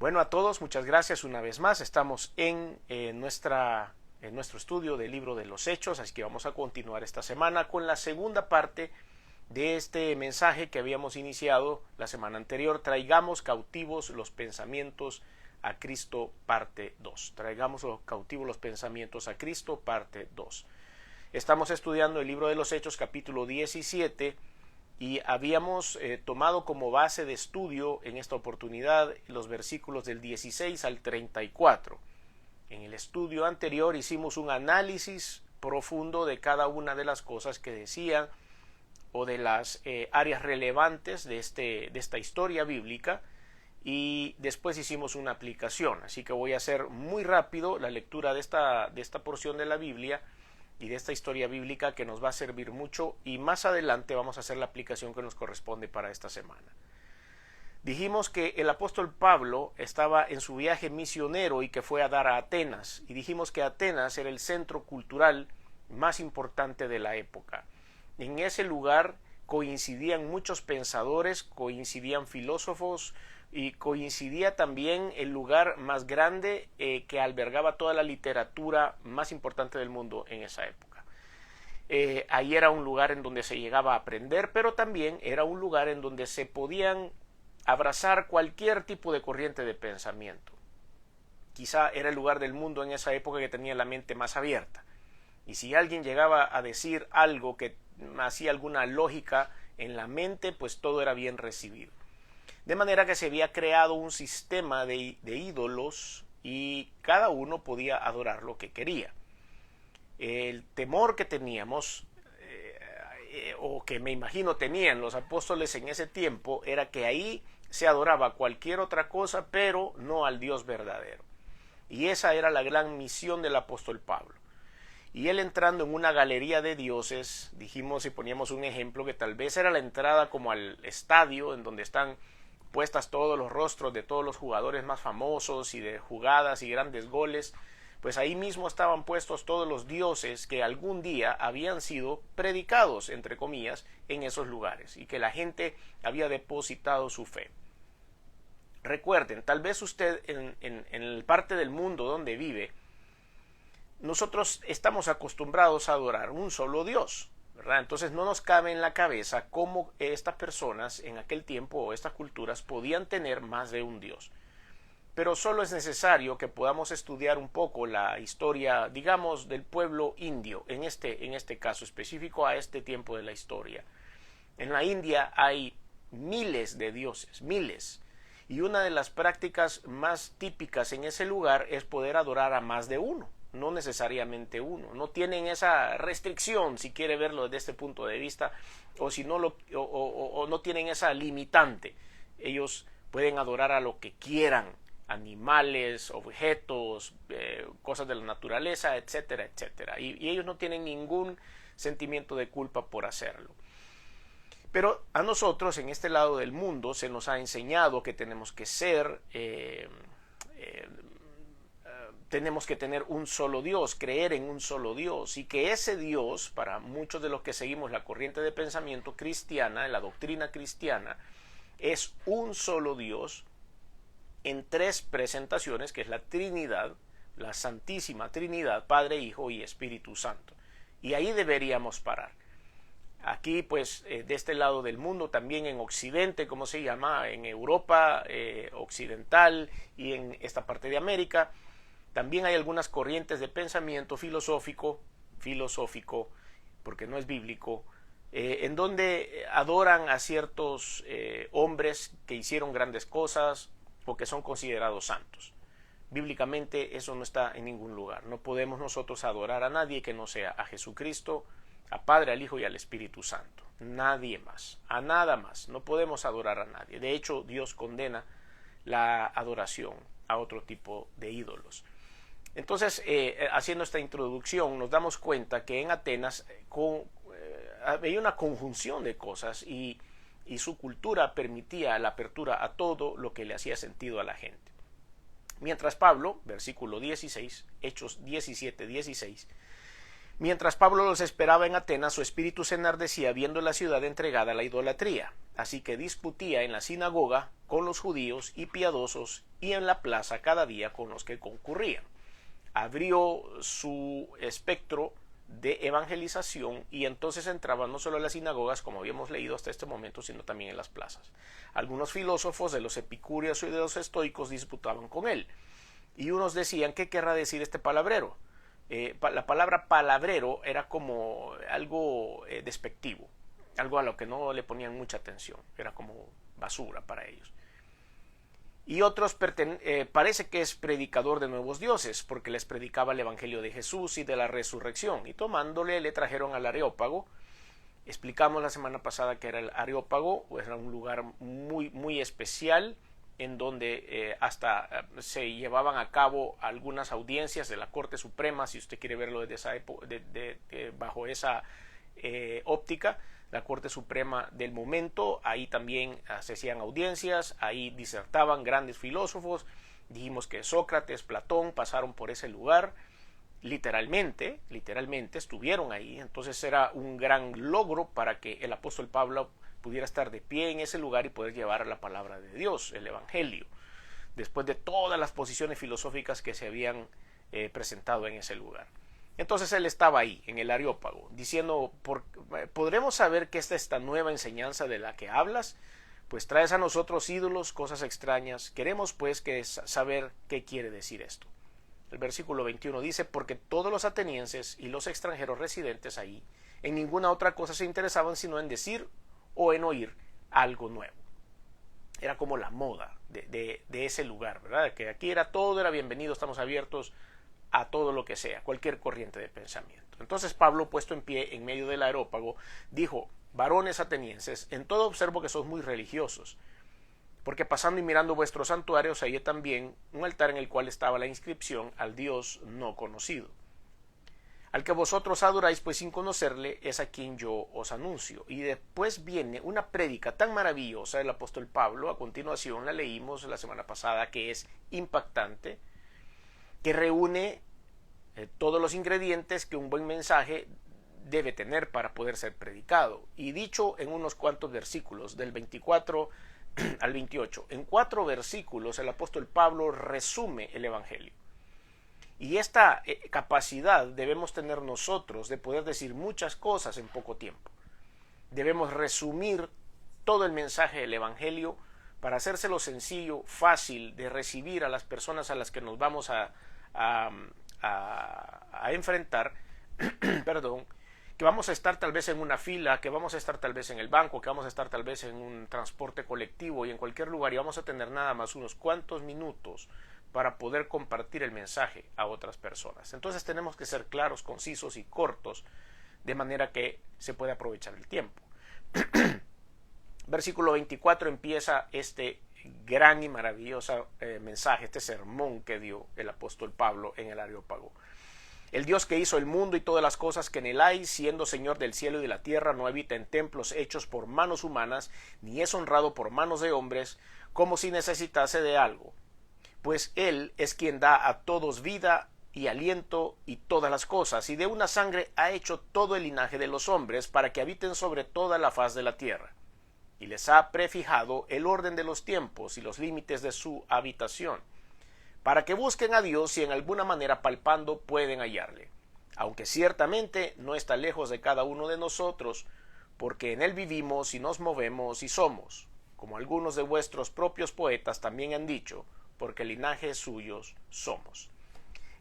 Bueno, a todos, muchas gracias una vez más. Estamos en nuestro estudio del libro de los Hechos, así que vamos a continuar esta semana con la segunda parte de este mensaje que habíamos iniciado la semana anterior. Traigamos cautivos los pensamientos a Cristo, parte 2. Traigamos cautivos los pensamientos a Cristo, parte 2. Estamos estudiando el libro de los Hechos, capítulo 17, y habíamos tomado como base de estudio en esta oportunidad los versículos del 16 al 34. En el estudio anterior hicimos un análisis profundo de cada una de las cosas que decían o de las áreas relevantes de esta historia bíblica, y después hicimos una aplicación. Así que voy a hacer muy rápido la lectura de esta porción de la Biblia y de esta historia bíblica, que nos va a servir mucho, y más adelante vamos a hacer la aplicación que nos corresponde para esta semana. Dijimos que el apóstol Pablo estaba en su viaje misionero y que fue a dar a Atenas, y dijimos que Atenas era el centro cultural más importante de la época. En ese lugar coincidían muchos pensadores, coincidían filósofos, y coincidía también el lugar más grande que albergaba toda la literatura más importante del mundo en esa época. Ahí era un lugar en donde se llegaba a aprender, pero también era un lugar en donde se podían abrazar cualquier tipo de corriente de pensamiento. Quizá era el lugar del mundo en esa época que tenía la mente más abierta. Y si alguien llegaba a decir algo que hacía alguna lógica en la mente, pues todo era bien recibido. De manera que se había creado un sistema de ídolos, y cada uno podía adorar lo que quería. El temor que teníamos, o que me imagino tenían los apóstoles en ese tiempo, era que ahí se adoraba cualquier otra cosa, pero no al Dios verdadero. Y esa era la gran misión del apóstol Pablo. Y él, entrando en una galería de dioses, dijimos y poníamos un ejemplo que tal vez era la entrada como al estadio, en donde están puestas todos los rostros de todos los jugadores más famosos y de jugadas y grandes goles, pues ahí mismo estaban puestos todos los dioses que algún día habían sido predicados, entre comillas, en esos lugares, y que la gente había depositado su fe. Recuerden, tal vez usted en el parte del mundo donde vive, nosotros estamos acostumbrados a adorar un solo Dios, ¿verdad? Entonces no nos cabe en la cabeza cómo estas personas en aquel tiempo, o estas culturas, podían tener más de un Dios. Pero solo es necesario que podamos estudiar un poco la historia, digamos, del pueblo indio, en este caso específico, a este tiempo de la historia. En la India hay miles de dioses, miles. Y una de las prácticas más típicas en ese lugar es poder adorar a más de uno, no necesariamente uno. No tienen esa restricción, si quiere verlo desde este punto de vista, o si no o no tienen esa limitante. Ellos pueden adorar a lo que quieran, animales, objetos, cosas de la naturaleza, etcétera, etcétera. Y ellos no tienen ningún sentimiento de culpa por hacerlo. Pero a nosotros, en este lado del mundo, se nos ha enseñado que tenemos que ser, tenemos que tener un solo Dios, creer en un solo Dios, y que ese Dios, para muchos de los que seguimos la corriente de pensamiento cristiana, la doctrina cristiana, es un solo Dios en tres presentaciones, que es la Trinidad, la Santísima Trinidad, Padre, Hijo y Espíritu Santo. Y ahí deberíamos parar. Aquí, pues, de este lado del mundo, también en Occidente, como se llama, en Europa occidental y en esta parte de América, también hay algunas corrientes de pensamiento filosófico, porque no es bíblico, en donde adoran a ciertos hombres que hicieron grandes cosas o que son considerados santos. Bíblicamente eso no está en ningún lugar. No podemos nosotros adorar a nadie que no sea a Jesucristo, a Padre, al Hijo y al Espíritu Santo. Nadie más, a nada más. No podemos adorar a nadie. De hecho, Dios condena la adoración a otro tipo de ídolos. Entonces, haciendo esta introducción, nos damos cuenta que en Atenas había una conjunción de cosas, y su cultura permitía la apertura a todo lo que le hacía sentido a la gente. Mientras Pablo, versículo 16, Hechos 17, 16, mientras Pablo los esperaba en Atenas, su espíritu se enardecía viendo la ciudad entregada a la idolatría. Así que discutía en la sinagoga con los judíos y piadosos y en la plaza cada día con los que concurrían. Abrió su espectro de evangelización y entonces entraba no solo en las sinagogas, como habíamos leído hasta este momento, sino también en las plazas. Algunos filósofos de los epicúreos y de los estoicos disputaban con él, y unos decían: ¿qué querrá decir este palabrero? La palabra palabrero era como algo despectivo, algo a lo que no le ponían mucha atención, era como basura para ellos. Y otros parece que es predicador de nuevos dioses, porque les predicaba el evangelio de Jesús y de la resurrección, y tomándole le trajeron al Areópago. Explicamos la semana pasada que era el Areópago, era un lugar muy especial, en donde hasta se llevaban a cabo algunas audiencias de la Corte Suprema, si usted quiere verlo desde esa bajo esa óptica. La Corte Suprema del momento, ahí también se hacían audiencias, ahí disertaban grandes filósofos. Dijimos que Sócrates, Platón pasaron por ese lugar, literalmente estuvieron ahí. Entonces era un gran logro para que el apóstol Pablo pudiera estar de pie en ese lugar y poder llevar la palabra de Dios, el evangelio, después de todas las posiciones filosóficas que se habían presentado en ese lugar. Entonces él estaba ahí, en el Areópago, diciendo: ¿podremos saber qué es esta nueva enseñanza de la que hablas? Pues traes a nosotros ídolos, cosas extrañas. Queremos pues saber qué quiere decir esto. El versículo 21 dice: porque todos los atenienses y los extranjeros residentes ahí en ninguna otra cosa se interesaban sino en decir o en oír algo nuevo. Era como la moda de ese lugar, ¿verdad? Que aquí todo era bienvenido, estamos abiertos a todo lo que sea, cualquier corriente de pensamiento. Entonces Pablo, puesto en pie en medio del Areópago, dijo: varones atenienses, en todo observo que sois muy religiosos, porque pasando y mirando vuestros santuarios hallé también un altar en el cual estaba la inscripción al Dios no conocido. Al que vosotros adoráis pues sin conocerle, es a quien yo os anuncio. Y después viene una prédica tan maravillosa del apóstol Pablo, a continuación la leímos la semana pasada, que es impactante, que reúne todos los ingredientes que un buen mensaje debe tener para poder ser predicado, y dicho en unos cuantos versículos, del 24 al 28. En 4 versículos el apóstol Pablo resume el evangelio. Y esta capacidad debemos tener nosotros de poder decir muchas cosas en poco tiempo. Debemos resumir todo el mensaje del evangelio para hacérselo sencillo, fácil de recibir a las personas a las que nos vamos a enfrentar, perdón, que vamos a estar tal vez en una fila, que vamos a estar tal vez en el banco, que vamos a estar tal vez en un transporte colectivo y en cualquier lugar, y vamos a tener nada más unos cuantos minutos para poder compartir el mensaje a otras personas. Entonces tenemos que ser claros, concisos y cortos, de manera que se pueda aprovechar el tiempo. Versículo 24 empieza este gran y maravilloso mensaje, este sermón que dio el apóstol Pablo en el Areópago. El Dios que hizo el mundo y todas las cosas que en él hay, siendo Señor del cielo y de la tierra, no habita en templos hechos por manos humanas, ni es honrado por manos de hombres, como si necesitase de algo. Pues él es quien da a todos vida y aliento y todas las cosas, y de una sangre ha hecho todo el linaje de los hombres, para que habiten sobre toda la faz de la tierra. Y les ha prefijado el orden de los tiempos y los límites de su habitación, para que busquen a Dios y en alguna manera palpando pueden hallarle, aunque ciertamente no está lejos de cada uno de nosotros, porque en él vivimos y nos movemos y somos, como algunos de vuestros propios poetas también han dicho, porque linajes suyos somos.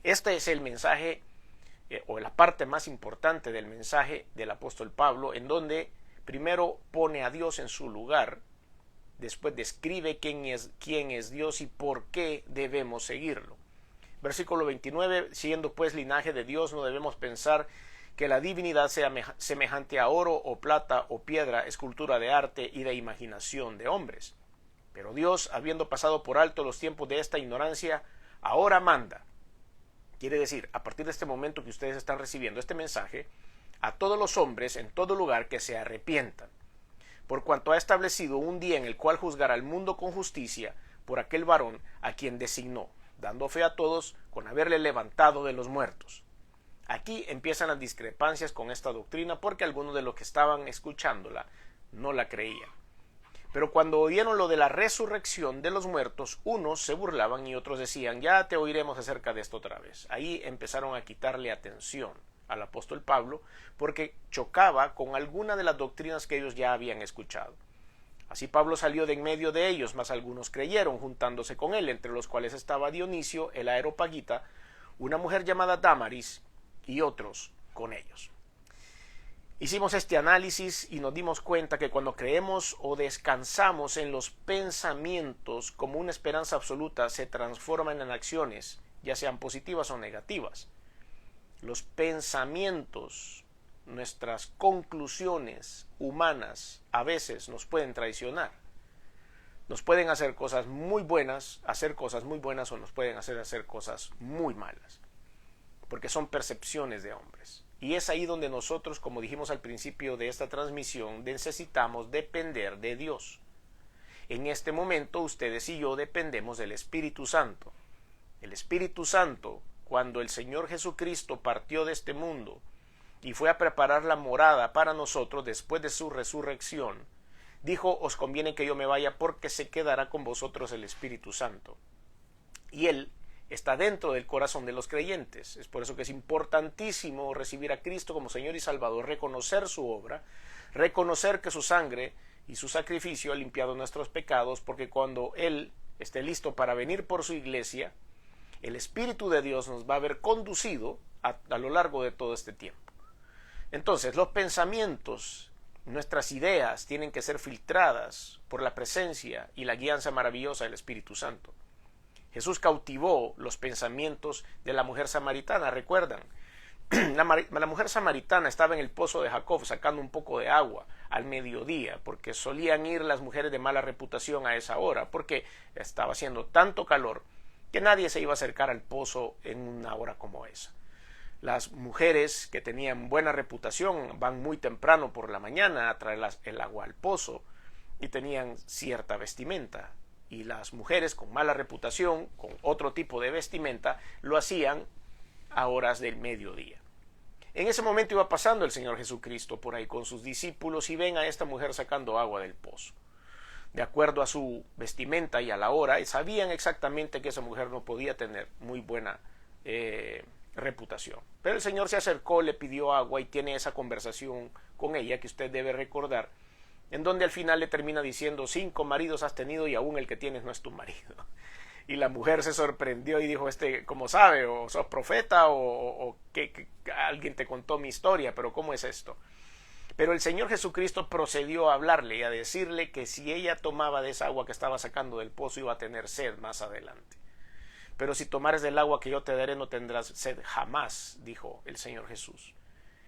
Este es el mensaje, o la parte más importante del mensaje del apóstol Pablo, en donde primero pone a Dios en su lugar, después describe quién es Dios y por qué debemos seguirlo. Versículo 29, siendo pues linaje de Dios, no debemos pensar que la divinidad sea semejante a oro o plata o piedra, escultura de arte y de imaginación de hombres. Pero Dios, habiendo pasado por alto los tiempos de esta ignorancia, ahora manda. Quiere decir, a partir de este momento que ustedes están recibiendo este mensaje, a todos los hombres en todo lugar que se arrepientan, por cuanto ha establecido un día en el cual juzgará al mundo con justicia por aquel varón a quien designó, dando fe a todos con haberle levantado de los muertos. Aquí empiezan las discrepancias con esta doctrina, porque algunos de los que estaban escuchándola no la creían. Pero cuando oyeron lo de la resurrección de los muertos, unos se burlaban y otros decían, ya te oiremos acerca de esto otra vez. Ahí empezaron a quitarle atención al apóstol Pablo porque chocaba con alguna de las doctrinas que ellos ya habían escuchado. Así Pablo salió de en medio de ellos, mas algunos creyeron, juntándose con él, entre los cuales estaba Dionisio, el Areopagita, una mujer llamada Dámaris, y otros con ellos. Hicimos este análisis y nos dimos cuenta que cuando creemos o descansamos en los pensamientos como una esperanza absoluta, se transforman en acciones, ya sean positivas o negativas. Los pensamientos, nuestras conclusiones humanas, a veces nos pueden traicionar. Nos pueden hacer cosas muy buenas o nos pueden hacer cosas muy malas, porque son percepciones de hombres. Y es ahí donde nosotros, como dijimos al principio de esta transmisión, necesitamos depender de Dios. En este momento ustedes y yo dependemos del Espíritu Santo. El Espíritu Santo, cuando el Señor Jesucristo partió de este mundo y fue a preparar la morada para nosotros después de su resurrección, dijo, os conviene que yo me vaya porque se quedará con vosotros el Espíritu Santo. Y Él está dentro del corazón de los creyentes. Es por eso que es importantísimo recibir a Cristo como Señor y Salvador, reconocer su obra, reconocer que su sangre y su sacrificio ha limpiado nuestros pecados, porque cuando Él esté listo para venir por su iglesia, el Espíritu de Dios nos va a haber conducido a lo largo de todo este tiempo. Entonces, los pensamientos, nuestras ideas tienen que ser filtradas por la presencia y la guianza maravillosa del Espíritu Santo. Jesús cautivó los pensamientos de la mujer samaritana, ¿recuerdan? La mujer samaritana estaba en el pozo de Jacob sacando un poco de agua al mediodía, porque solían ir las mujeres de mala reputación a esa hora, porque estaba haciendo tanto calor que nadie se iba a acercar al pozo en una hora como esa. Las mujeres que tenían buena reputación van muy temprano por la mañana a traer el agua al pozo y tenían cierta vestimenta. Y las mujeres con mala reputación, con otro tipo de vestimenta, lo hacían a horas del mediodía. En ese momento iba pasando el Señor Jesucristo por ahí con sus discípulos y ven a esta mujer sacando agua del pozo. De acuerdo a su vestimenta y a la hora, sabían exactamente que esa mujer no podía tener muy buena reputación. Pero el Señor se acercó, le pidió agua y tiene esa conversación con ella que usted debe recordar, en donde al final le termina diciendo, 5 maridos has tenido y aún el que tienes no es tu marido. Y la mujer se sorprendió y dijo, ¿cómo sabe? ¿O sos profeta? ¿O que alguien te contó mi historia? ¿Pero cómo es esto? Pero el Señor Jesucristo procedió a hablarle y a decirle que si ella tomaba de esa agua que estaba sacando del pozo iba a tener sed más adelante. Pero si tomares del agua que yo te daré no tendrás sed jamás, dijo el Señor Jesús.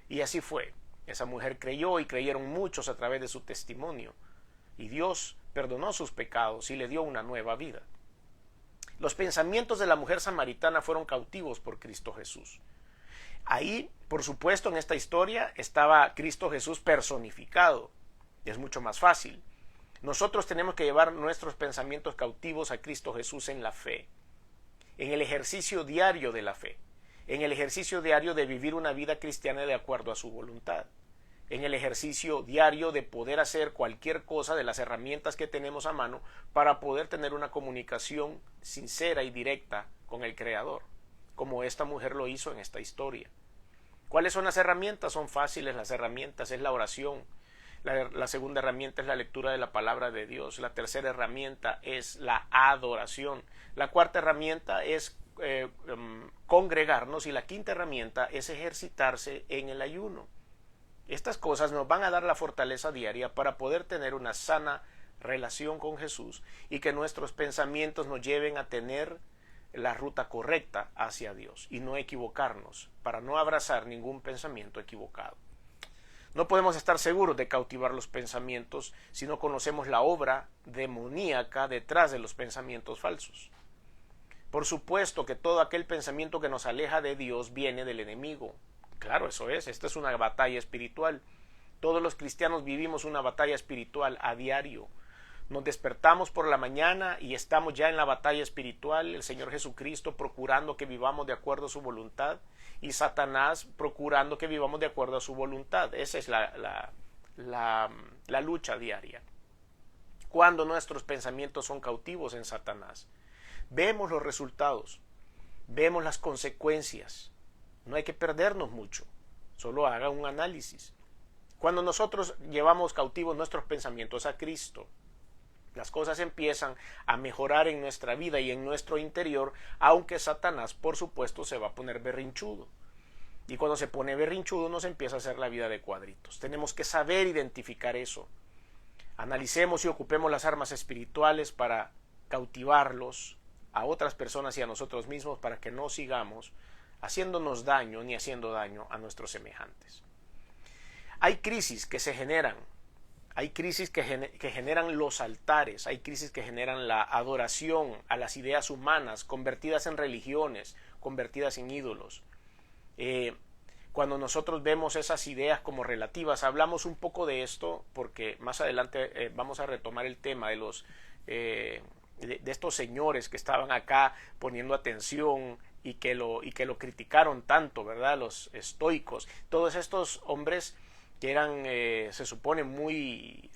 Y así fue. Esa mujer creyó y creyeron muchos a través de su testimonio. Y Dios perdonó sus pecados y le dio una nueva vida. Los pensamientos de la mujer samaritana fueron cautivos por Cristo Jesús. Ahí, por supuesto, en esta historia estaba Cristo Jesús personificado. Es mucho más fácil. Nosotros tenemos que llevar nuestros pensamientos cautivos a Cristo Jesús en la fe, en el ejercicio diario de la fe, en el ejercicio diario de vivir una vida cristiana de acuerdo a su voluntad, en el ejercicio diario de poder hacer cualquier cosa de las herramientas que tenemos a mano para poder tener una comunicación sincera y directa con el Creador, como esta mujer lo hizo en esta historia. ¿Cuáles son las herramientas? Son fáciles las herramientas, es la oración. La segunda herramienta es la lectura de la palabra de Dios. La tercera herramienta es la adoración. La cuarta herramienta es congregarnos y la quinta herramienta es ejercitarse en el ayuno. Estas cosas nos van a dar la fortaleza diaria para poder tener una sana relación con Jesús y que nuestros pensamientos nos lleven a tener la ruta correcta hacia Dios y no equivocarnos, para no abrazar ningún pensamiento equivocado. No podemos estar seguros de cautivar los pensamientos si no conocemos la obra demoníaca detrás de los pensamientos falsos. Por supuesto que todo aquel pensamiento que nos aleja de Dios viene del enemigo. Claro, eso es. Esta es una batalla espiritual. Todos los cristianos vivimos una batalla espiritual a diario. Nos despertamos por la mañana y estamos ya en la batalla espiritual, el Señor Jesucristo procurando que vivamos de acuerdo a su voluntad y Satanás procurando que vivamos de acuerdo a su voluntad. Esa es la lucha diaria. cuando nuestros pensamientos son cautivos en Satanás. Vemos los resultados, vemos las consecuencias. No hay que perdernos mucho, solo haga un análisis. Cuando nosotros llevamos cautivos nuestros pensamientos a Cristo, las cosas empiezan a mejorar en nuestra vida y en nuestro interior, aunque Satanás, por supuesto, se va a poner berrinchudo. Y cuando se pone berrinchudo nos empieza a hacer la vida de cuadritos. Tenemos que saber identificar eso. Analicemos y ocupemos las armas espirituales para cautivarlos a otras personas y a nosotros mismos, para que no sigamos haciéndonos daño ni haciendo daño a nuestros semejantes. Hay crisis que se generan. Hay crisis que generan los altares, hay crisis que generan la adoración a las ideas humanas, convertidas en religiones, convertidas en ídolos. Cuando nosotros vemos esas ideas como relativas, hablamos un poco de esto, porque más adelante vamos a retomar el tema de estos señores que estaban acá poniendo atención y que lo criticaron tanto, ¿verdad? Los estoicos, todos estos hombres que eran, se supone, muy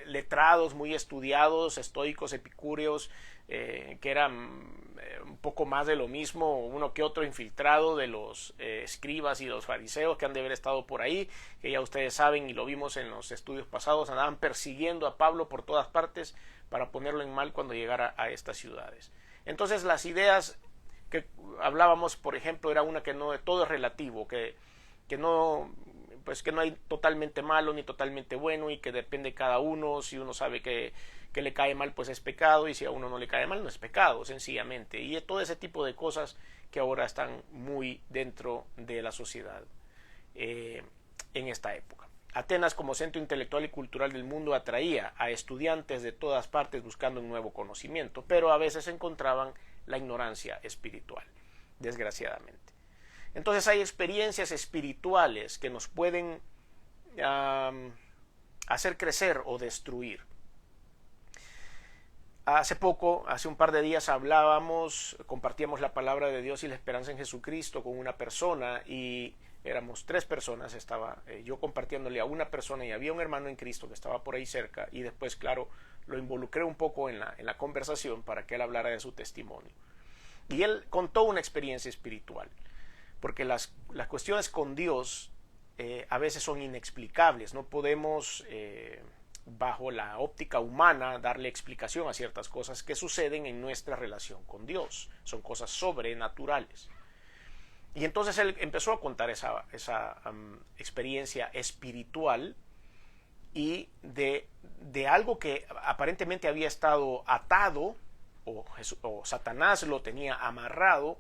letrados, muy estudiados, estoicos, epicúreos, que eran un poco más de lo mismo, uno que otro infiltrado de los escribas y los fariseos que han de haber estado por ahí, que ya ustedes saben y lo vimos en los estudios pasados, andaban persiguiendo a Pablo por todas partes para ponerlo en mal cuando llegara a estas ciudades. Entonces las ideas que hablábamos, por ejemplo, era una que no, todo es relativo, que no hay totalmente malo ni totalmente bueno, y que depende de cada uno. Si uno sabe que le cae mal, pues es pecado, y si a uno no le cae mal, no es pecado, sencillamente. Y todo ese tipo de cosas que ahora están muy dentro de la sociedad en esta época. Atenas, como centro intelectual y cultural del mundo, atraía a estudiantes de todas partes buscando un nuevo conocimiento, pero a veces encontraban la ignorancia espiritual, desgraciadamente. Entonces hay experiencias espirituales que nos pueden hacer crecer o destruir. Hace un par de días compartíamos la palabra de Dios y la esperanza en Jesucristo con una persona, y éramos 3 personas, estaba yo compartiéndole a una persona y había un hermano en Cristo que estaba por ahí cerca, y después, claro, lo involucré un poco en la conversación para que él hablara de su testimonio. Y él contó una experiencia espiritual, porque las cuestiones con Dios a veces son inexplicables. No podemos, bajo la óptica humana, darle explicación a ciertas cosas que suceden en nuestra relación con Dios. Son cosas sobrenaturales. Y entonces él empezó a contar esa experiencia espiritual, y de algo que aparentemente había estado atado, o Satanás lo tenía amarrado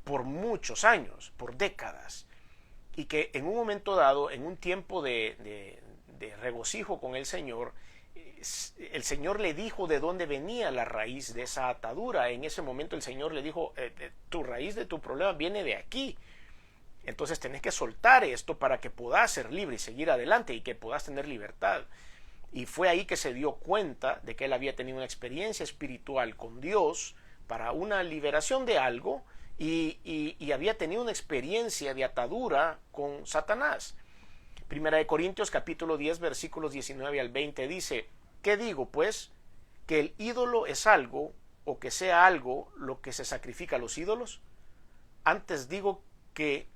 por muchos años, por décadas, y que en un momento dado, en un tiempo de regocijo con el Señor le dijo de dónde venía la raíz de esa atadura. En ese momento el Señor le dijo, tu raíz de tu problema viene de aquí, entonces tenés que soltar esto para que puedas ser libre y seguir adelante y que puedas tener libertad. Y fue ahí que se dio cuenta de que él había tenido una experiencia espiritual con Dios para una liberación de algo, y había tenido una experiencia de atadura con Satanás. Primera de Corintios capítulo 10 versículos 19 al 20 dice: ¿qué digo pues? ¿Que el ídolo es algo, o que sea algo lo que se sacrifica a los ídolos? Antes digo que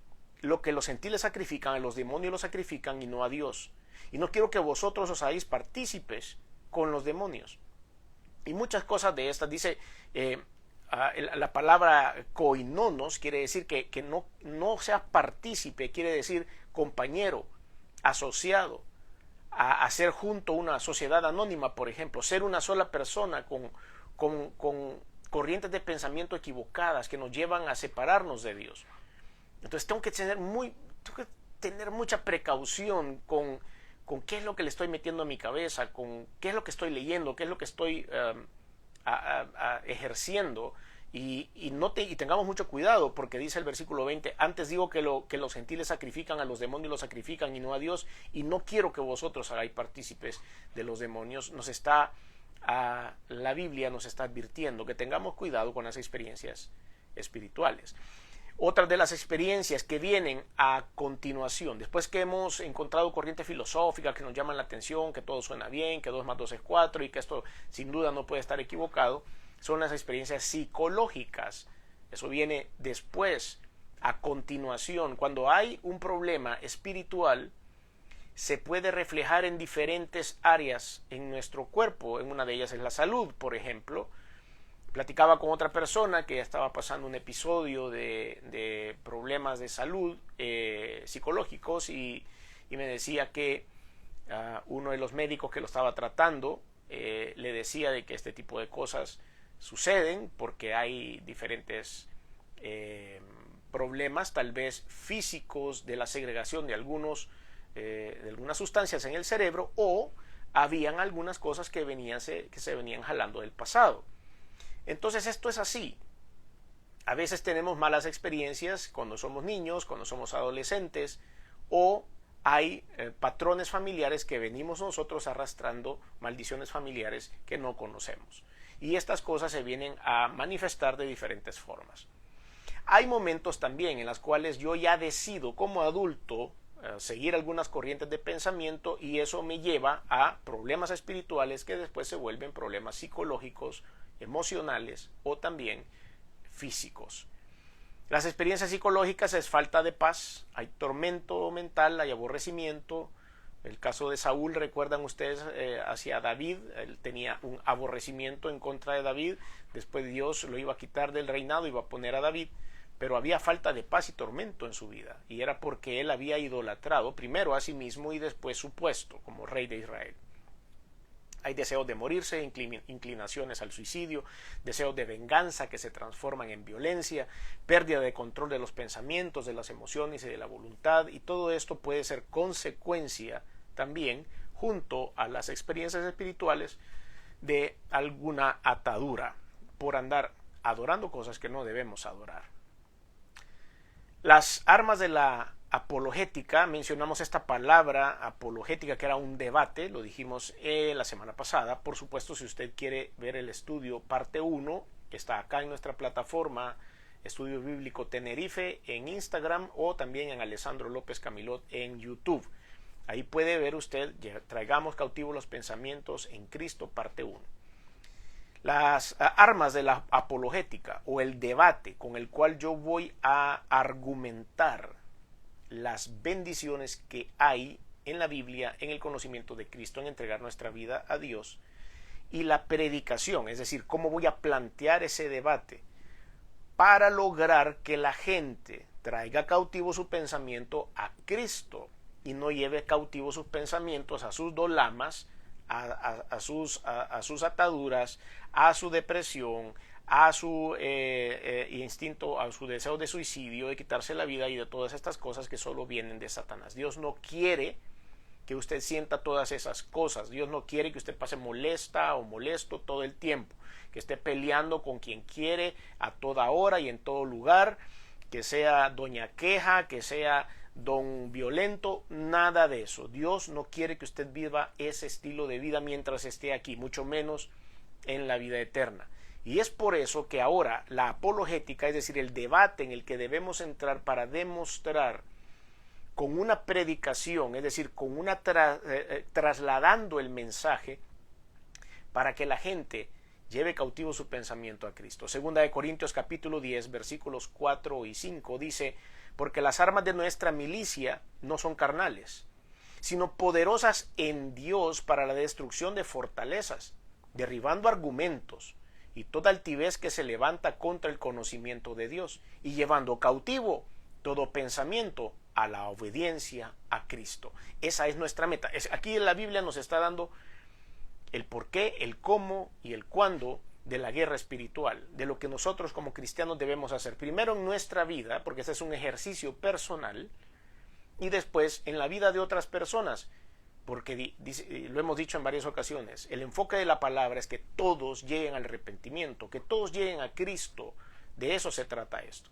lo que los gentiles sacrifican, a los demonios lo sacrifican y no a Dios. Y no quiero que vosotros os hagáis partícipes con los demonios. Y muchas cosas de estas dice, la palabra koinonos quiere decir que no sea partícipe, quiere decir compañero, asociado, a hacer junto una sociedad anónima, por ejemplo, ser una sola persona con corrientes de pensamiento equivocadas que nos llevan a separarnos de Dios. Entonces tengo que tener mucha precaución con qué es lo que le estoy metiendo a mi cabeza, con qué es lo que estoy leyendo, qué es lo que estoy ejerciendo, y tengamos mucho cuidado, porque dice el versículo 20, antes digo que los gentiles sacrifican, a los demonios los sacrifican y no a Dios, y no quiero que vosotros hagáis partícipes de los demonios. La Biblia nos está advirtiendo que tengamos cuidado con las experiencias espirituales. Otras de las experiencias que vienen a continuación, después que hemos encontrado corrientes filosóficas que nos llaman la atención, que todo suena bien, que 2 más 2 es 4 y que esto sin duda no puede estar equivocado, son las experiencias psicológicas. Eso viene después, a continuación. Cuando hay un problema espiritual, se puede reflejar en diferentes áreas en nuestro cuerpo. En una de ellas es la salud, por ejemplo. Platicaba con otra persona que estaba pasando un episodio de problemas de salud psicológicos y me decía que uno de los médicos que lo estaba tratando le decía de que este tipo de cosas suceden porque hay diferentes problemas, tal vez físicos, de la segregación de algunas sustancias en el cerebro, o habían algunas cosas que se venían jalando del pasado. Entonces esto es así. A veces tenemos malas experiencias cuando somos niños, cuando somos adolescentes, o hay patrones familiares que venimos nosotros arrastrando, maldiciones familiares que no conocemos. Y estas cosas se vienen a manifestar de diferentes formas. Hay momentos también en los cuales yo ya decido como adulto seguir algunas corrientes de pensamiento y eso me lleva a problemas espirituales que después se vuelven problemas psicológicos, emocionales o también físicos. Las experiencias psicológicas es falta de paz, hay tormento mental, hay aborrecimiento. El caso de Saúl, recuerdan ustedes, hacia David, él tenía un aborrecimiento en contra de David, después Dios lo iba a quitar del reinado, iba a poner a David, pero había falta de paz y tormento en su vida, y era porque él había idolatrado primero a sí mismo y después su puesto como rey de Israel. Hay deseos de morirse, inclinaciones al suicidio, deseos de venganza que se transforman en violencia, pérdida de control de los pensamientos, de las emociones y de la voluntad, y todo esto puede ser consecuencia también, junto a las experiencias espirituales, de alguna atadura por andar adorando cosas que no debemos adorar. Las armas de la apologética, mencionamos esta palabra apologética que era un debate, lo dijimos la semana pasada. Por supuesto, si usted quiere ver el estudio parte 1, que está acá en nuestra plataforma Estudio Bíblico Tenerife en Instagram o también en Alessandro López Camilot en YouTube. Ahí puede ver usted, traigamos cautivos los pensamientos en Cristo, parte 1. Las armas de la apologética o el debate con el cual yo voy a argumentar las bendiciones que hay en la Biblia, en el conocimiento de Cristo, en entregar nuestra vida a Dios, y la predicación, es decir, cómo voy a plantear ese debate para lograr que la gente traiga cautivo su pensamiento a Cristo y no lleve cautivo sus pensamientos a sus dolamas, a sus ataduras, a su depresión, a su instinto, a su deseo de suicidio, de quitarse la vida y de todas estas cosas que solo vienen de Satanás. Dios no quiere que usted sienta todas esas cosas. Dios no quiere que usted pase molesta o molesto todo el tiempo, que esté peleando con quien quiere a toda hora y en todo lugar, que sea doña queja, que sea don violento, nada de eso. Dios no quiere que usted viva ese estilo de vida mientras esté aquí, mucho menos en la vida eterna. Y es por eso que ahora la apologética, es decir, el debate en el que debemos entrar para demostrar con una predicación, es decir, con una trasladando el mensaje para que la gente lleve cautivo su pensamiento a Cristo. Segunda de Corintios capítulo 10, versículos 4 y 5 dice: porque las armas de nuestra milicia no son carnales, sino poderosas en Dios para la destrucción de fortalezas, derribando argumentos y toda altivez que se levanta contra el conocimiento de Dios, y llevando cautivo todo pensamiento a la obediencia a Cristo. Esa es nuestra meta. Aquí en la Biblia nos está dando el por qué, el cómo y el cuándo de la guerra espiritual, de lo que nosotros como cristianos debemos hacer, primero en nuestra vida, porque este es un ejercicio personal, y después en la vida de otras personas, porque lo hemos dicho en varias ocasiones, el enfoque de la palabra es que todos lleguen al arrepentimiento, que todos lleguen a Cristo. De eso se trata esto.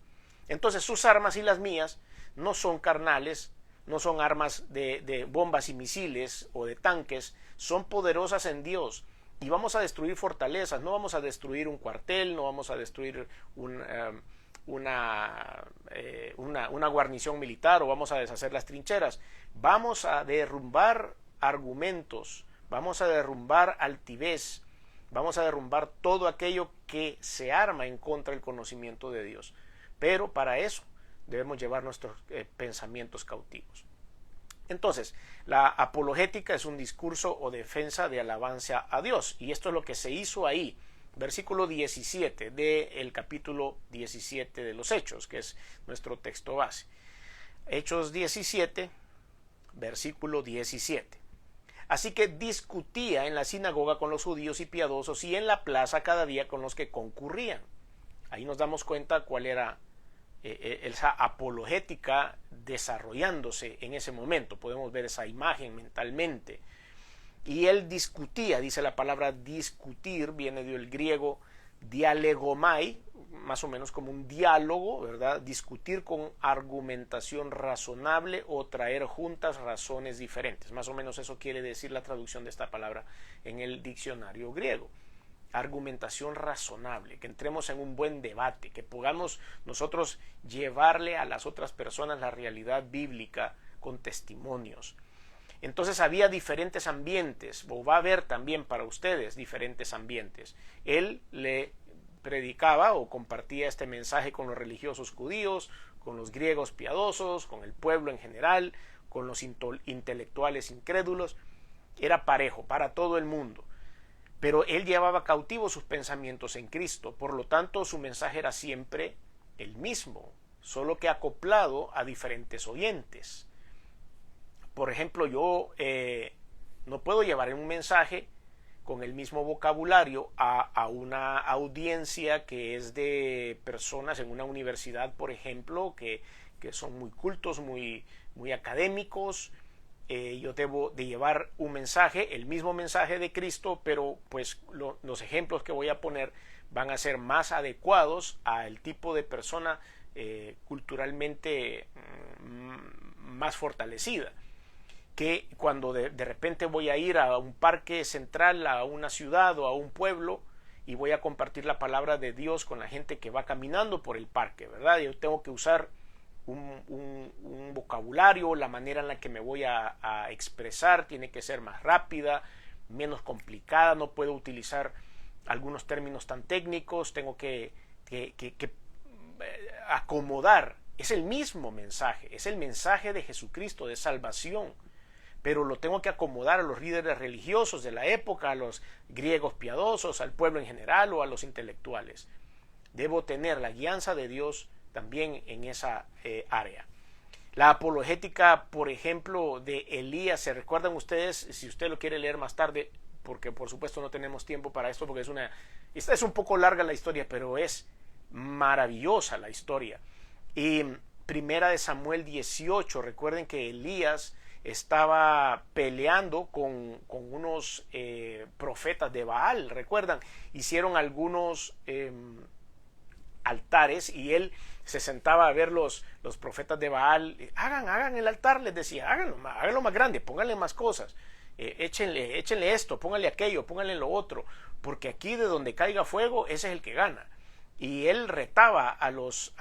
Entonces sus armas y las mías no son carnales, no son armas de bombas y misiles o de tanques, son poderosas en Dios. Y vamos a destruir fortalezas, no vamos a destruir un cuartel, no vamos a destruir una guarnición militar o vamos a deshacer las trincheras. Vamos a derrumbar argumentos, vamos a derrumbar altivez, vamos a derrumbar todo aquello que se arma en contra del conocimiento de Dios. Pero para eso debemos llevar nuestros pensamientos cautivos. Entonces, la apologética es un discurso o defensa de alabanza a Dios. Y esto es lo que se hizo ahí. Versículo 17 del capítulo 17 de los Hechos, que es nuestro texto base. Hechos 17, versículo 17. Así que discutía en la sinagoga con los judíos y piadosos y en la plaza cada día con los que concurrían. Ahí nos damos cuenta cuál era esa apologética desarrollándose en ese momento. Podemos ver esa imagen mentalmente. Y él discutía, dice la palabra discutir, viene del griego dialegomai, más o menos como un diálogo, ¿verdad? Discutir con argumentación razonable o traer juntas razones diferentes. Más o menos eso quiere decir la traducción de esta palabra en el diccionario griego. Argumentación razonable, que entremos en un buen debate, que podamos nosotros llevarle a las otras personas la realidad bíblica con testimonios. Entonces había diferentes ambientes, o va a haber también para ustedes diferentes ambientes. Él le predicaba o compartía este mensaje con los religiosos judíos, con los griegos piadosos, con el pueblo en general, con los intelectuales incrédulos. Era parejo para todo el mundo. Pero él llevaba cautivos sus pensamientos en Cristo, por lo tanto su mensaje era siempre el mismo, solo que acoplado a diferentes oyentes. Por ejemplo, yo no puedo llevar un mensaje con el mismo vocabulario a una audiencia que es de personas en una universidad, por ejemplo, que son muy cultos, muy académicos. Yo debo de llevar un mensaje, el mismo mensaje de Cristo, pero pues los ejemplos que voy a poner van a ser más adecuados al tipo de persona culturalmente más fortalecida. Que cuando de repente voy a ir a un parque central, a una ciudad o a un pueblo y voy a compartir la palabra de Dios con la gente que va caminando por el parque, ¿verdad? Yo tengo que usar un vocabulario, la manera en la que me voy a expresar tiene que ser más rápida, menos complicada, no puedo utilizar algunos términos tan técnicos, tengo que acomodar. Es el mismo mensaje, es el mensaje de Jesucristo de salvación, pero lo tengo que acomodar a los líderes religiosos de la época, a los griegos piadosos, al pueblo en general o a los intelectuales. Debo tener la guianza de Dios también en esa área. La apologética, por ejemplo, de Elías, ¿se recuerdan ustedes? Si usted lo quiere leer más tarde, porque por supuesto no tenemos tiempo para esto, porque esta es un poco larga la historia, pero es maravillosa la historia. Y Primera de Samuel 18, recuerden que Elías estaba peleando con unos profetas de Baal, ¿recuerdan? Hicieron algunos altares y él se sentaba a ver los profetas de Baal. Hagan el altar, les decía, háganlo más grande, pónganle más cosas, échenle esto, pónganle aquello, pónganle lo otro, porque aquí de donde caiga fuego, ese es el que gana. Y él retaba a los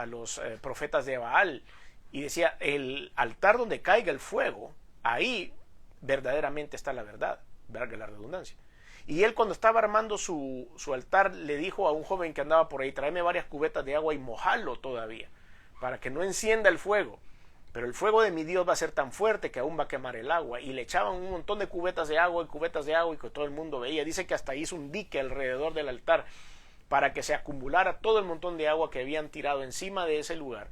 profetas de Baal y decía, el altar donde caiga el fuego, ahí verdaderamente está la verdad, valga la redundancia. Y él, cuando estaba armando su altar, le dijo a un joven que andaba por ahí, tráeme varias cubetas de agua y mojalo todavía, para que no encienda el fuego. Pero el fuego de mi Dios va a ser tan fuerte que aún va a quemar el agua. Y le echaban un montón de cubetas de agua y que todo el mundo veía. Dice que hasta hizo un dique alrededor del altar para que se acumulara todo el montón de agua que habían tirado encima de ese lugar,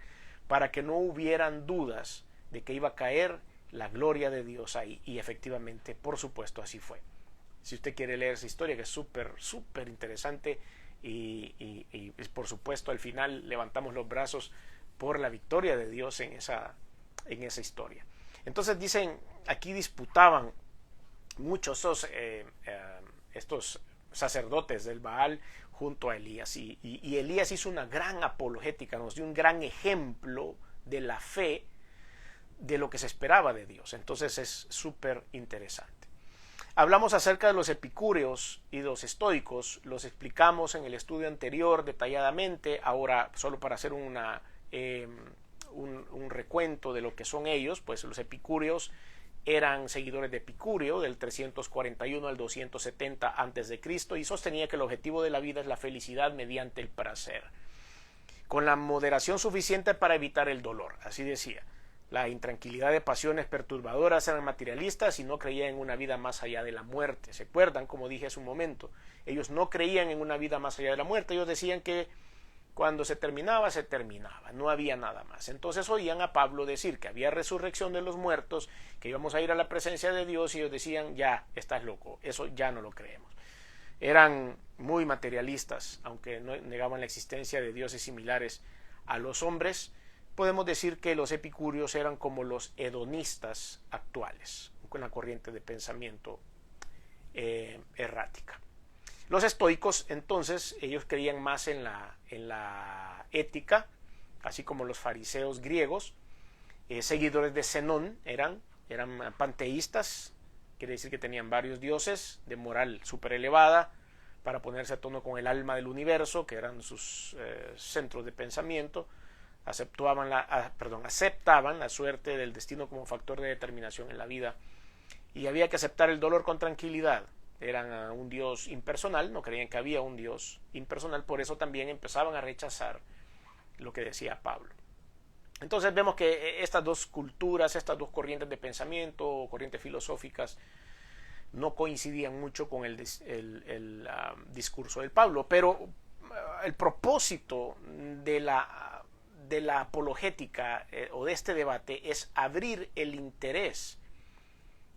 para que no hubieran dudas de que iba a caer la gloria de Dios ahí. Y efectivamente, por supuesto, así fue. Si usted quiere leer esa historia, que es súper interesante, y por supuesto al final levantamos los brazos por la victoria de Dios en esa historia. Entonces dicen, aquí disputaban muchos estos sacerdotes del Baal junto a Elías, y Elías hizo una gran apologética, nos dio un gran ejemplo de la fe, de lo que se esperaba de Dios. Entonces es súper interesante. Hablamos acerca de los epicúreos y los estoicos, los explicamos en el estudio anterior detalladamente. Ahora, solo para hacer un recuento de lo que son ellos, pues los epicúreos eran seguidores de Epicúreo del 341 al 270 a.C. y sostenía que el objetivo de la vida es la felicidad mediante el placer, con la moderación suficiente para evitar el dolor. Así decía. La intranquilidad de pasiones perturbadoras, eran materialistas y no creían en una vida más allá de la muerte. ¿Se acuerdan? Como dije hace un momento, ellos no creían en una vida más allá de la muerte. Ellos decían que cuando se terminaba, no había nada más. Entonces oían a Pablo decir que había resurrección de los muertos, que íbamos a ir a la presencia de Dios, y ellos decían, ya, estás loco, eso ya no lo creemos. Eran muy materialistas, aunque no negaban la existencia de dioses similares a los hombres. Podemos decir que los epicúreos eran como los hedonistas actuales, con la corriente de pensamiento errática. Los estoicos, entonces, ellos creían más en la ética, así como los fariseos griegos. Seguidores de Zenón, eran panteístas, quiere decir que tenían varios dioses de moral súper elevada para ponerse a tono con el alma del universo, que eran sus centros de pensamiento. Aceptaban la suerte del destino como factor de determinación en la vida, y había que aceptar el dolor con tranquilidad. Eran un Dios impersonal, no creían que había un Dios impersonal, por eso también empezaban a rechazar lo que decía Pablo. Entonces vemos que estas dos culturas, estas dos corrientes de pensamiento, corrientes filosóficas, no coincidían mucho con el discurso de Pablo, pero el propósito de la apologética o de este debate es abrir el interés,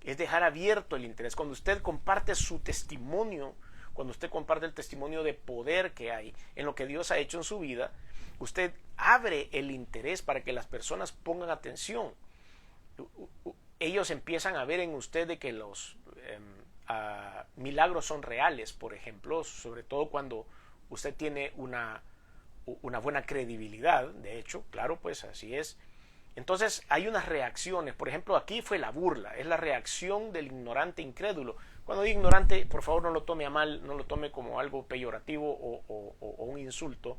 es dejar abierto el interés. Cuando usted comparte su testimonio, cuando usted comparte el testimonio de poder que hay en lo que Dios ha hecho en su vida, usted abre el interés para que las personas pongan atención. Ellos empiezan a ver en usted de que los milagros son reales, por ejemplo, sobre todo cuando usted tiene una buena credibilidad. De hecho, claro, pues así es. Entonces hay unas reacciones. Por ejemplo, aquí fue la burla, es la reacción del ignorante incrédulo. Cuando digo ignorante, por favor no lo tome a mal, no lo tome como algo peyorativo o un insulto.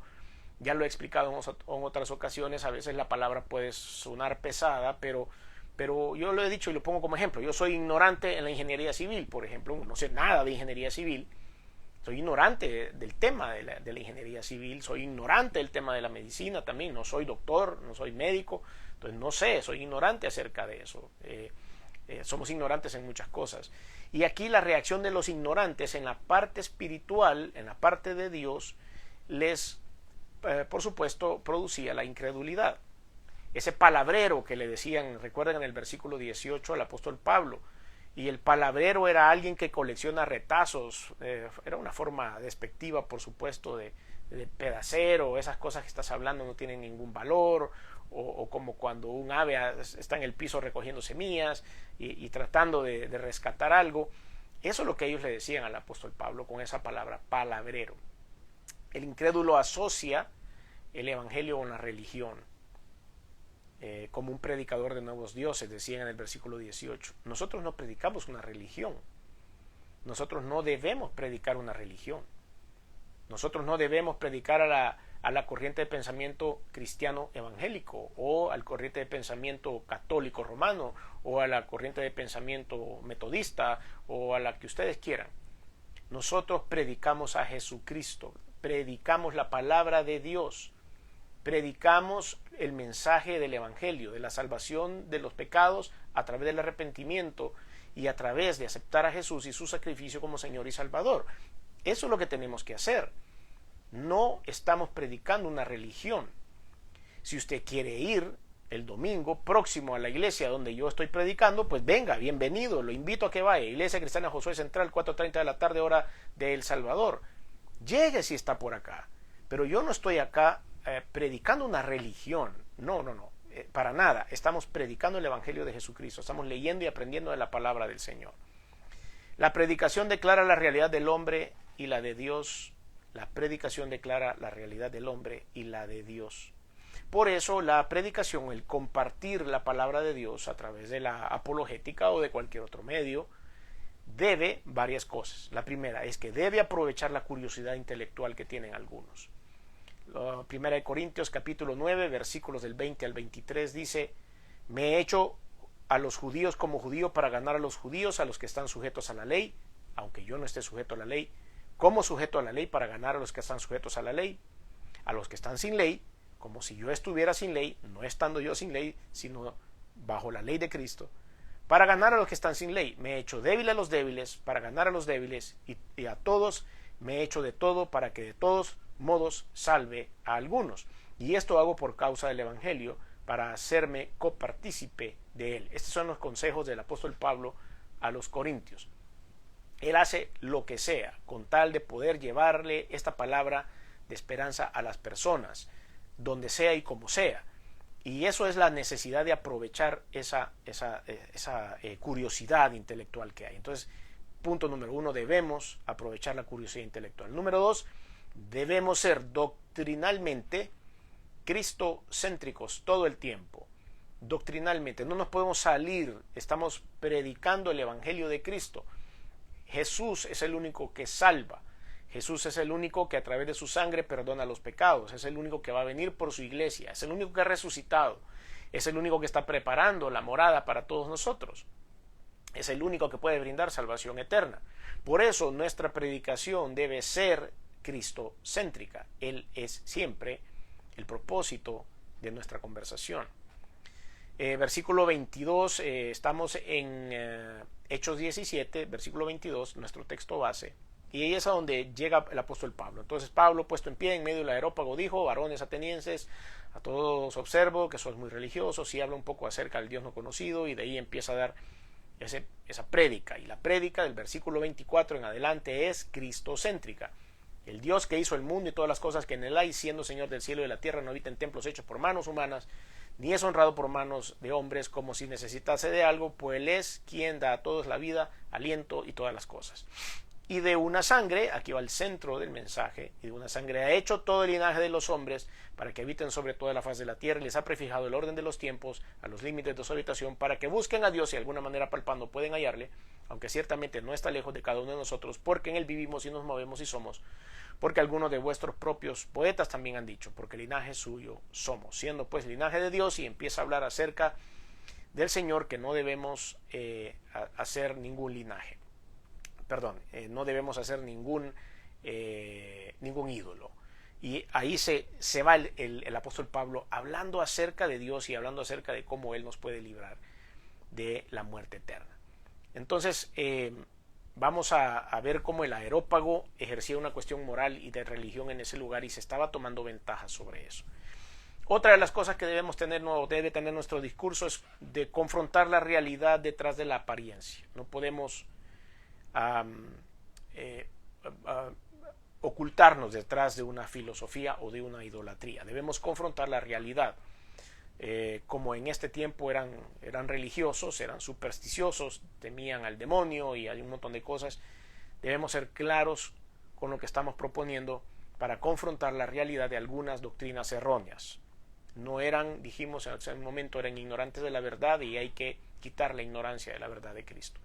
Ya lo he explicado en otras ocasiones. A veces la palabra puede sonar pesada, pero yo lo he dicho y lo pongo como ejemplo. Yo soy ignorante en la ingeniería civil, por ejemplo, no sé nada de ingeniería civil. Soy ignorante del tema de la ingeniería civil, soy ignorante del tema de la medicina también, no soy doctor, no soy médico, entonces no sé, soy ignorante acerca de eso. Somos ignorantes en muchas cosas. Y aquí la reacción de los ignorantes en la parte espiritual, en la parte de Dios, les, por supuesto, producía la incredulidad. Ese palabrero que le decían, recuerden en el versículo 18 al apóstol Pablo, y el palabrero era alguien que colecciona retazos, era una forma despectiva, por supuesto, de pedacero. Esas cosas que estás hablando no tienen ningún valor, o como cuando un ave está en el piso recogiendo semillas y tratando de rescatar algo. Eso es lo que ellos le decían al apóstol Pablo con esa palabra, palabrero. El incrédulo asocia el evangelio con la religión. Como un predicador de nuevos dioses, decían en el versículo 18. Nosotros no predicamos una religión. Nosotros no debemos predicar una religión. Nosotros no debemos predicar a la corriente de pensamiento cristiano evangélico, o al corriente de pensamiento católico romano, o a la corriente de pensamiento metodista, o a la que ustedes quieran. Nosotros predicamos a Jesucristo, predicamos la palabra de Dios, predicamos el mensaje del evangelio, de la salvación de los pecados a través del arrepentimiento y a través de aceptar a Jesús y su sacrificio como Señor y Salvador. Eso es lo que tenemos que hacer. No estamos predicando una religión. Si usted quiere ir el domingo próximo a la iglesia donde yo estoy predicando, pues venga, bienvenido, lo invito a que vaya. Iglesia Cristiana Josué Central, 4:30 de la tarde, hora de El Salvador. Llegue si está por acá. Pero yo no estoy acá predicando una religión. No, para nada. Estamos predicando el evangelio de Jesucristo. Estamos leyendo y aprendiendo de la palabra del Señor. La predicación declara la realidad del hombre y la de Dios. La predicación declara la realidad del hombre y la de Dios. Por eso la predicación, el compartir la palabra de Dios a través de la apologética o de cualquier otro medio, debe varias cosas. La primera es que debe aprovechar la curiosidad intelectual que tienen algunos. La primera de Corintios capítulo 9 versículos del 20 al 23 dice: me he hecho a los judíos como judío para ganar a los judíos, a los que están sujetos a la ley, aunque yo no esté sujeto a la ley, como sujeto a la ley para ganar a los que están sujetos a la ley, a los que están sin ley, como si yo estuviera sin ley, no estando yo sin ley, sino bajo la ley de Cristo, para ganar a los que están sin ley. Me he hecho débil a los débiles para ganar a los débiles, y a todos me he hecho de todo para que de todos modos salve a algunos. Y esto hago por causa del Evangelio, para hacerme copartícipe de él. Estos son los consejos del apóstol Pablo a los corintios. Él hace lo que sea con tal de poder llevarle esta palabra de esperanza a las personas, donde sea y como sea. Y eso es la necesidad de aprovechar esa curiosidad intelectual que hay. Entonces, punto número 1, debemos aprovechar la curiosidad intelectual. Número 2, debemos ser doctrinalmente cristocéntricos todo el tiempo. Doctrinalmente, no nos podemos salir, estamos predicando el Evangelio de Cristo. Jesús es el único que salva. Jesús es el único que a través de su sangre perdona los pecados. Es el único que va a venir por su iglesia. Es el único que ha resucitado. Es el único que está preparando la morada para todos nosotros. Es el único que puede brindar salvación eterna. Por eso nuestra predicación debe ser cristocéntrica. Él es siempre el propósito de nuestra conversación. Versículo 22, estamos en Hechos 17, versículo 22, nuestro texto base, y ahí es a donde llega el apóstol Pablo. Entonces Pablo, puesto en pie en medio del areópago, dijo: varones atenienses, a todos observo que sois muy religiosos, y habla un poco acerca del Dios no conocido, y de ahí empieza a dar esa prédica, y la prédica del versículo 24 en adelante es cristocéntrica. El Dios que hizo el mundo y todas las cosas que en él hay, siendo Señor del cielo y de la tierra, no habita en templos hechos por manos humanas, ni es honrado por manos de hombres como si necesitase de algo, pues él es quien da a todos la vida, aliento y todas las cosas. Y de una sangre, aquí va el centro del mensaje, y de una sangre ha hecho todo el linaje de los hombres para que habiten sobre toda la faz de la tierra, y les ha prefijado el orden de los tiempos a los límites de su habitación, para que busquen a Dios y de alguna manera palpando pueden hallarle, aunque ciertamente no está lejos de cada uno de nosotros, porque en él vivimos y nos movemos y somos, porque algunos de vuestros propios poetas también han dicho, porque linaje suyo somos, siendo pues linaje de Dios, y empieza a hablar acerca del Señor, que no debemos hacer ningún linaje. No debemos hacer ningún ídolo. Y ahí se va el apóstol Pablo hablando acerca de Dios y hablando acerca de cómo Él nos puede librar de la muerte eterna. Entonces vamos a ver cómo el areópago ejercía una cuestión moral y de religión en ese lugar, y se estaba tomando ventaja sobre eso. Otra de las cosas que debe tener nuestro discurso es de confrontar la realidad detrás de la apariencia. No podemos ocultarnos detrás de una filosofía o de una idolatría. Debemos confrontar la realidad. Como en este tiempo eran religiosos, eran supersticiosos, temían al demonio y hay un montón de cosas, debemos ser claros con lo que estamos proponiendo para confrontar la realidad de algunas doctrinas erróneas. No eran, dijimos en ese momento, eran ignorantes de la verdad, y hay que quitar la ignorancia de la verdad de Cristo.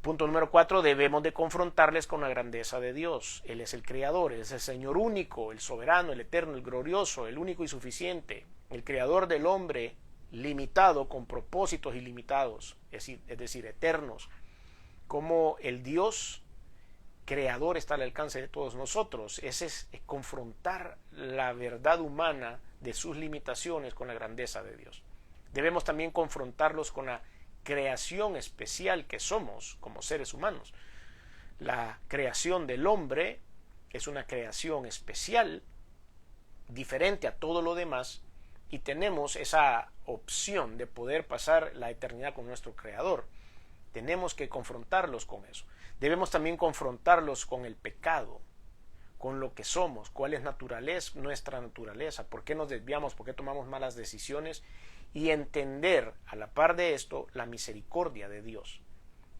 Punto número 4, debemos de confrontarles con la grandeza de Dios. Él es el Creador, Él es el Señor único, el soberano, el eterno, el glorioso, el único y suficiente, el Creador del hombre limitado con propósitos ilimitados, es decir, eternos. Como el Dios Creador está al alcance de todos nosotros. Ese es confrontar la verdad humana de sus limitaciones con la grandeza de Dios. Debemos también confrontarlos con la creación especial que somos como seres humanos. La creación del hombre es una creación especial, diferente a todo lo demás, y tenemos esa opción de poder pasar la eternidad con nuestro Creador. Tenemos que confrontarlos con eso. Debemos también confrontarlos con el pecado, con lo que somos, cuál es nuestra naturaleza, por qué nos desviamos, por qué tomamos malas decisiones, y entender a la par de esto la misericordia de Dios,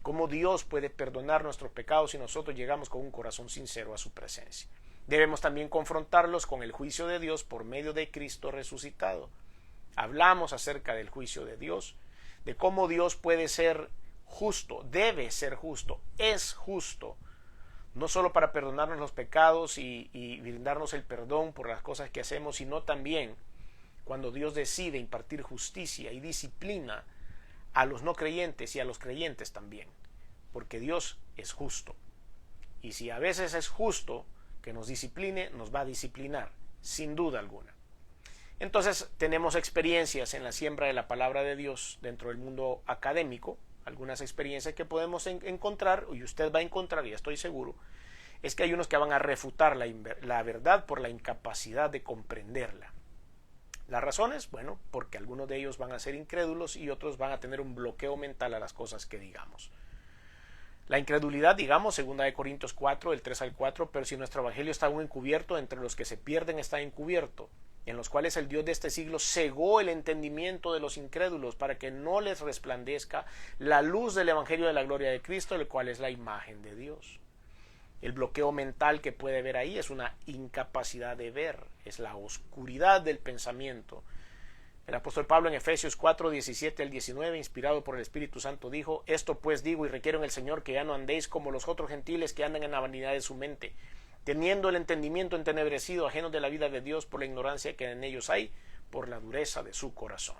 cómo Dios puede perdonar nuestros pecados si nosotros llegamos con un corazón sincero a su presencia. Debemos también confrontarlos con el juicio de Dios por medio de Cristo resucitado. Hablamos acerca del juicio de Dios, de cómo Dios puede ser justo, debe ser justo, es justo, no solo para perdonarnos los pecados y brindarnos el perdón por las cosas que hacemos, sino también cuando Dios decide impartir justicia y disciplina a los no creyentes y a los creyentes también, porque Dios es justo. Y si a veces es justo que nos discipline, nos va a disciplinar, sin duda alguna. Entonces tenemos experiencias en la siembra de la palabra de Dios dentro del mundo académico, algunas experiencias que podemos encontrar, y usted va a encontrar, y estoy seguro, es que hay unos que van a refutar la verdad por la incapacidad de comprenderla. ¿Las razones? Bueno, porque algunos de ellos van a ser incrédulos y otros van a tener un bloqueo mental a las cosas que digamos. La incredulidad, digamos, 2 Corintios 4, del 3 al 4, pero si nuestro evangelio está aún encubierto, entre los que se pierden está encubierto, en los cuales el Dios de este siglo cegó el entendimiento de los incrédulos para que no les resplandezca la luz del evangelio de la gloria de Cristo, el cual es la imagen de Dios. El bloqueo mental que puede ver ahí es una incapacidad de ver, es la oscuridad del pensamiento. El apóstol Pablo en Efesios 4, 17 al 19, inspirado por el Espíritu Santo, dijo: esto pues digo y requiero en el Señor, que ya no andéis como los otros gentiles que andan en la vanidad de su mente, teniendo el entendimiento entenebrecido, ajenos de la vida de Dios por la ignorancia que en ellos hay, por la dureza de su corazón.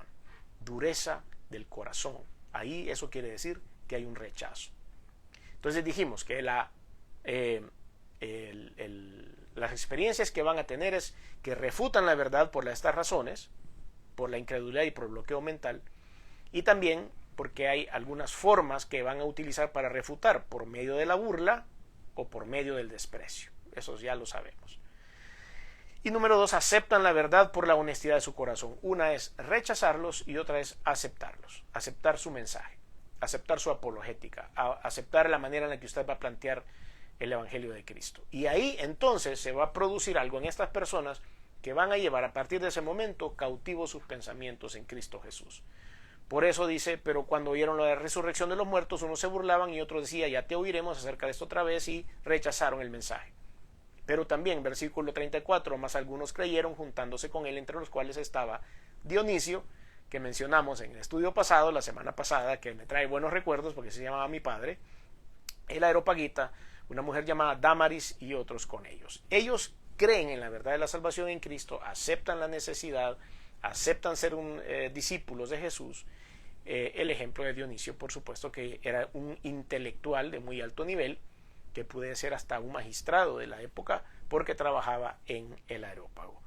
Dureza del corazón. Ahí eso quiere decir que hay un rechazo. Entonces dijimos que las experiencias que van a tener es que refutan la verdad por estas razones, por la incredulidad y por el bloqueo mental, y también porque hay algunas formas que van a utilizar para refutar, por medio de la burla o por medio del desprecio. Eso ya lo sabemos. Y número 2, aceptan la verdad por la honestidad de su corazón. Una es rechazarlos y otra es aceptarlos, aceptar su mensaje, aceptar su apologética, aceptar la manera en la que usted va a plantear el evangelio de Cristo. Y ahí entonces se va a producir algo en estas personas que van a llevar a partir de ese momento cautivos sus pensamientos en Cristo Jesús. Por eso dice: pero cuando oyeron la resurrección de los muertos, unos se burlaban y otros decían: ya te oiremos acerca de esto otra vez, y rechazaron el mensaje. Pero también, versículo 34, más algunos creyeron, juntándose con él, entre los cuales estaba Dionisio, que mencionamos en el estudio pasado, la semana pasada, que me trae buenos recuerdos porque se llamaba mi padre, el Areopagita, una mujer llamada Dámaris y otros con ellos. Ellos creen en la verdad de la salvación en Cristo, aceptan la necesidad, aceptan ser discípulos de Jesús. El ejemplo de Dionisio, por supuesto, que era un intelectual de muy alto nivel, que puede ser hasta un magistrado de la época, porque trabajaba en el Areópago.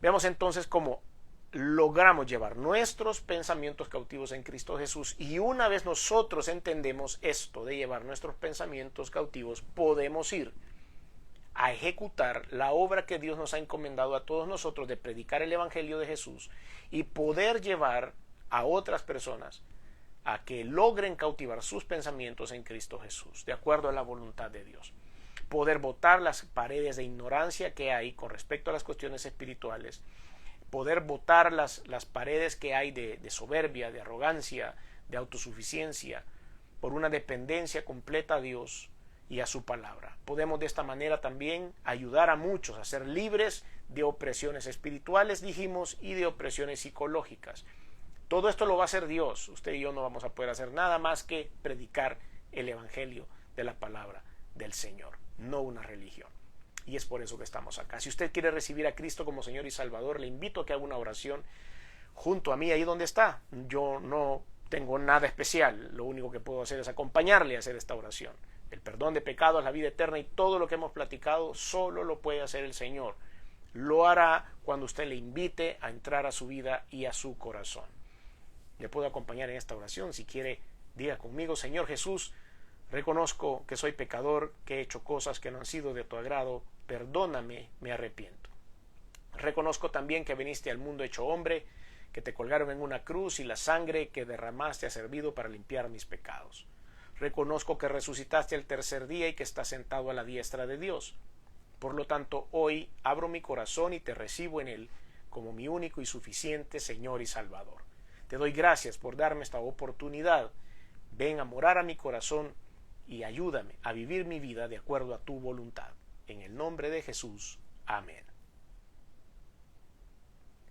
Veamos entonces cómo logramos llevar nuestros pensamientos cautivos en Cristo Jesús, y una vez nosotros entendemos esto de llevar nuestros pensamientos cautivos, podemos ir a ejecutar la obra que Dios nos ha encomendado a todos nosotros de predicar el evangelio de Jesús y poder llevar a otras personas a que logren cautivar sus pensamientos en Cristo Jesús, de acuerdo a la voluntad de Dios. Poder botar las paredes de ignorancia que hay con respecto a las cuestiones espirituales, poder botar las paredes que hay de soberbia, de arrogancia, de autosuficiencia, por una dependencia completa a Dios y a su palabra. Podemos de esta manera también ayudar a muchos a ser libres de opresiones espirituales, dijimos, y de opresiones psicológicas. Todo esto lo va a hacer Dios. Usted y yo no vamos a poder hacer nada más que predicar el evangelio de la palabra del Señor, no una religión. Y es por eso que estamos acá. Si usted quiere recibir a Cristo como Señor y Salvador, le invito a que haga una oración junto a mí, ahí donde está. Yo no tengo nada especial, lo único que puedo hacer es acompañarle a hacer esta oración. El perdón de pecados, la vida eterna y todo lo que hemos platicado, solo lo puede hacer el Señor. Lo hará cuando usted le invite a entrar a su vida y a su corazón. Le puedo acompañar en esta oración. Si quiere, diga conmigo: Señor Jesús, reconozco que soy pecador, que he hecho cosas que no han sido de tu agrado, perdóname, me arrepiento. Reconozco también que viniste al mundo hecho hombre, que te colgaron en una cruz y la sangre que derramaste ha servido para limpiar mis pecados. Reconozco que resucitaste el tercer día y que estás sentado a la diestra de Dios. Por lo tanto, hoy abro mi corazón y te recibo en él como mi único y suficiente Señor y Salvador. Te doy gracias por darme esta oportunidad. Ven a morar a mi corazón y ayúdame a vivir mi vida de acuerdo a tu voluntad. En el nombre de Jesús. Amén.